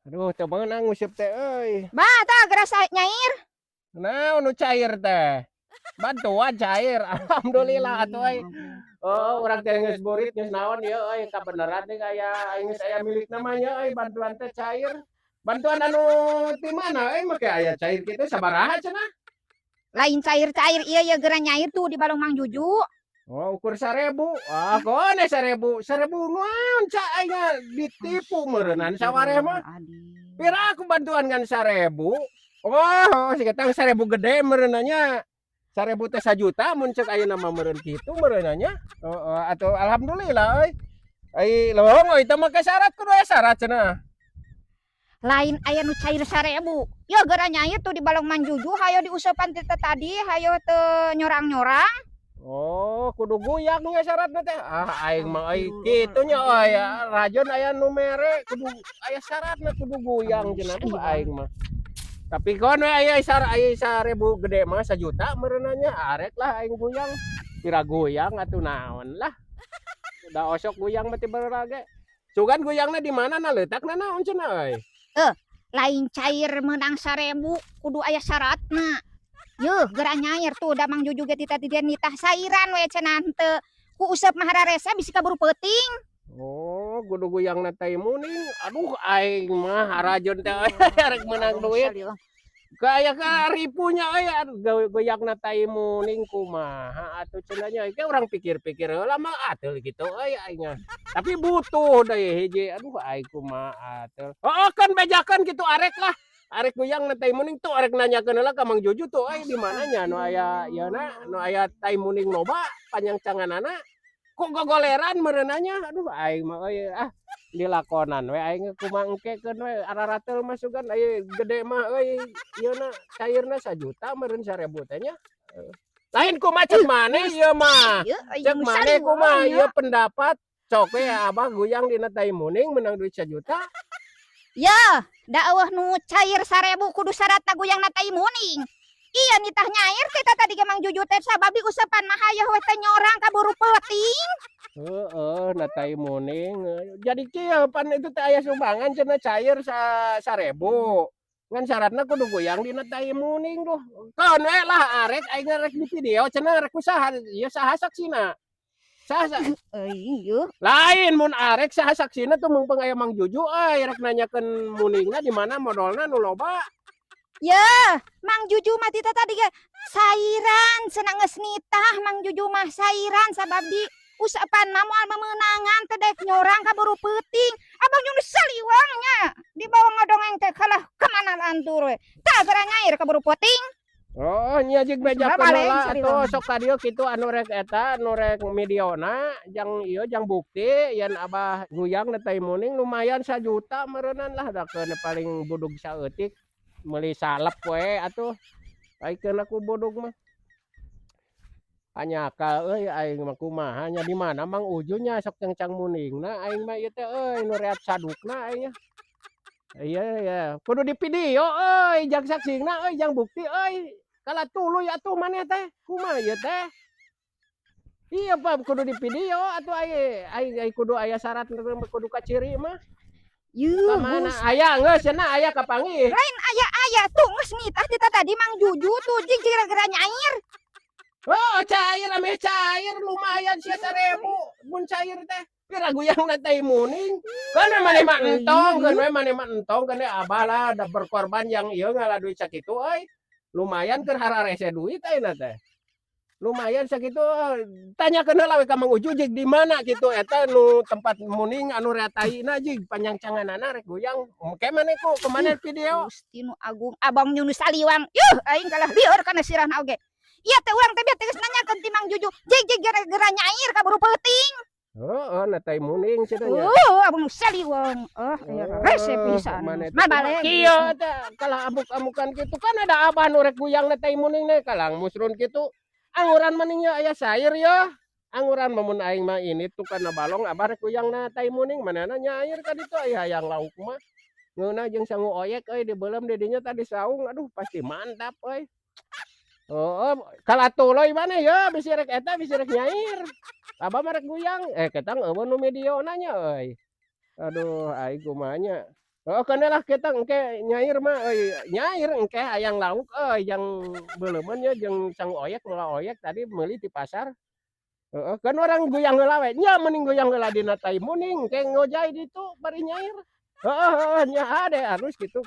Aduh, teu meunang nguseup teh euy. Bah, tah gerasa nyair. Naon nu cair teh? Bantuan cair. Alhamdulillah atuh euy. Oh, urang teh geus burit geus naon ieu euy, kabeneran teh aya aing geus aya milik namanya euy, bantuan teh cair. Bantuan anu ti mana euy make aya cair kitu sabaraha cenah? Lain cair-cair iya ya geura nyair tuh di balong Mang Juju. Oh, ukur 1.000. Ah, kone 1.000. 1.000 naon ca aing ditipu meureunnan sawareh mah. Pira aku bantuan ngan 1.000. Oh, sekitar 1.000 gede meureunanya. 1.000 teh 1 juta mun ceuk ayeuna mah meureun kitu meureunanya. Heeh, atuh alhamdulillah euy. Ai leuweung euy teu make syarat kudu aya syarat cenah. Lain aya nu cair 1.000. Ya geura nyair tuh di balong Mang Juju hayo diusepan teh tadi hayo teu nyorang-nyorang. Oh, kudu guyang nya syaratna teh. Ah, aing mah euy kitu nya euy, rajon aya nu mere kudu aya syaratna kudu guyang cenah aduh aing mah. Tapi kon we aya 1.000 gede mah 1 juta meureunanya arek lah aing guyang. Pira guyang atuh naon lah. Da osok guyang mah ti beurang ge. Sugan guyangna di mana na leutakna naon cenah euy? Lain cair menang 1.000 kudu aya syaratna. Yuh geura nyair tuh da Mang Juju ge tadi dia nitah sairan we cenah teu ku usep mah hararesa bisi kaburu peuting. Oh, kudu guyangna teh muning. Aduh aing mah harajon teh euy arek meunang duit. Kayak karipunya euy goyangna tai muning kumaha atuh cenah nya ge urang pikir-pikir heula mah atuh kitu euy aing. Tapi butuh deui hiji aduh aing kumaha atuh. Heuh kan bejakeun kitu arek lah. Arek goyangna tai muning tuh arek nanyakeun heula ka Mang Juju tuh euy di mana nya nu aya ieu nu aya tai muning loba panjang canganana. Kok gogoleran meureunanya aduh aing mah euy dilakonan we aing kumaha engkekeun we ararateul mah sugan aya gede mah euy ieuna cairna 1 juta meureun 1.000 teh nya. Lain kumaha cek maneh ieu mah. Cek maneh kumaha ieu pendapat sok we Abah guyang dina tai muning menang duit 1 juta. Ya, da eueuh nu cair 1.000 kudu syaratna guyangna tai muning. Iya nitah nyair kita tadi ge Mang Juju teh sababi usepan mah hayo we teh nyorang kaburu peuting. Heeh, na tai muning. Jadi kieu pan itu teh aya sumbangan cenah cair 1.000. Ngan syaratna kudu goyang dina tai muning duh. Kaon we lah arek aing rek di video cenah rek kusaha ieu saha saksina? Saha Ieu lain mun arek saha saksina tuh mumpung aya Mang Juju euy rek nanyakeun muningna di mana modalna nu loba. ya, Mang Juju mah tita tadi ge sairan cenah geus nitah Mang Juju mah sairan sababdi usapan mah moal memenangan teh daek nyorang kaburu peuting. Abang Juju saliwangnya di bawah ngodongeng teh kalah kemana lantur we. Tah geura nyair kaburu peuting. Oh nya jeung bejakeun Balik heula atuh saliwang. sok ka dieu kitu anu rek eta anu rek videona jang ieu jang bukti yen Abah guyang na tai muning lumayan 1 juta meureunnan lah da keun paling budug saeutik meuli salep we atuh. Aikeun aku budug mah. Anyakal euy aing mah kumaha nya di mana Mang Uju nya sok cangcang muningna aing mah ieu teh euy nu reat sadukna aing nya. Iya ya, kudu di video euy jang saksina euy jang bukti euy. Kala tuluy atuh maneh teh, kumaha ieu teh? Iya Pak kudu di video atuh ai kudu aya syarat kudu kaciri mah. Yuh, Kamana aya geus cenah aya kapanggih. lain aya tuh geus nitah tita tadi Mang Juju tuh jeung geura nyair. Oh cair ame cair lumayan sia 1.000 mun cair teh. Pira guyangna teh muning. Kan maneh mah entong, kan we maneh mah entong kan Abah lah da berkorban yang ieu ngalah duit sakitu euy. Lumayan keur hararese duit ayeuna teh. Lumayan sakitu tanyakeun heula we ka Mang Uju jeung di mana kitu eta nu tempat muning anu reataina jeung panjang canganana rek goyang. Engke maneh ku maneh video. Gusti nu agung Abang Yunus saliwang. Yuh aing kalah lieur kana sirahna oge. Iya teh urang teh biar teh geus nanyakeun ti Mang Juju. Jeung geura nyair kaburu peuting. Heeh, na tai muning cenah nya. Abang saliwang. Rese pisan. Mah balik. Kieu teh kalah amuk-amukan kitu kan ada Abah nu rek guyang na tai muning teh kalang musrun kitu. Anguran maning ya aya sair ya. Anguran mun aing mah ini tuh kana balong Abah rek guyang na tai muning manehna nyair ka ditu aya hayang lauk mah. Ngeuna jeung sangu oyek euy dibeulem di dinya tadi saung aduh pasti mantap euy. Heeh, kalatuloy maneh ya bisi rek eta bisi rek nyair. Abah mah rek guyang ketang eueuh nu videona nya euy. Aduh aing kumaha nya. Oh, kana lah kita engke nyair mah nyair engke hayang lauk yang beuleuman nya jeung sang oyek ngolah oyek tadi meuli ti pasar. Heeh, kan orang goyang heula we, nya mending goyang heula dina tai muning engke ngojay ditu bari nyair. Heeh heeh, nya hade harus kitu.